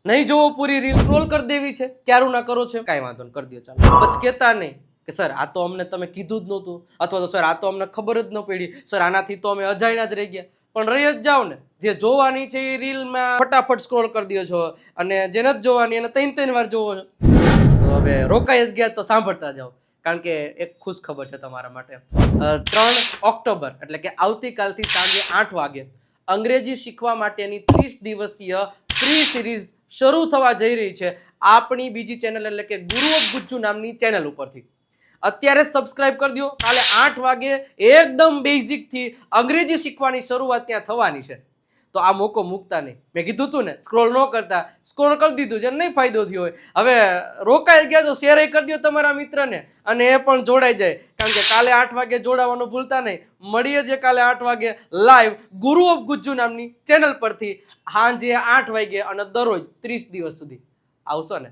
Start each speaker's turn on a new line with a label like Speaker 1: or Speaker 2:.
Speaker 1: નહીં જોવો પૂરી reel scroll કરી દેવી છે, ક્યારું ના કરો છો, કાંઈ વાંધો નહીં, કરી દો ચાલો. પછી કહેતા નહીં કે સર આ તો અમને તમે કીધું જ નહોતું, અથવા તો સર આ તો અમને ખબર જ ન પડી, સર આનાથી તો અમે અજાણ્યા જ રહી ગયા. પણ રહી જ જાઓ ને, જે જોવાની છે એ રીલમાં ફટાફટ સ્ક્રોલ કરી દો છો, અને જે નથી જોવાની એને 3 વાર જોવો છો. તો હવે રોકાઈ જ ગયા તો સાંભળતા જાઓ, કારણ કે એક ખુશ ખબર છે તમારા માટે. 3 ઓક્ટોબર એટલે કે આવતીકાલથી સાંજે 8 વાગે અંગ્રેજી શીખવા માટેની 30 દિવસીય ફ્રી સિરીઝ શરૂ થવા જઈ રહી છે આપણી બીજી ચેનલ એટલે કે ગુરુ ઓફ ગુજ્જુ નામની ચેનલ ઉપરથી. અત્યારે જ સબસ્ક્રાઇબ કરી દો. કાલે 8 વાગે એકદમ બેઝિક થી અંગ્રેજી શીખવાની શરૂઆત ત્યાં થવાની છે. તો આ મોકો મૂકતા નહીં. મેં કીધું હતું ને, સ્ક્રોલ ન કરતા, સ્ક્રોલ કરી દીધું છે, નહીં ફાયદો થયો હોય. હવે રોકાઈ ગયા તો શેર કરી દો તમારા મિત્રને, અને એ પણ જોડાઈ જાય. કારણ કે કાલે 8 વાગે જોડાવાનું ભૂલતા નહીં. મળીએ છીએ કાલે 8 વાગે લાઈવ ગુરુ ઓફ ગુજ્જુ નામની ચેનલ પરથી, સાંજે 8 વાગે, અને દરરોજ 30 દિવસ સુધી. આવશો ને?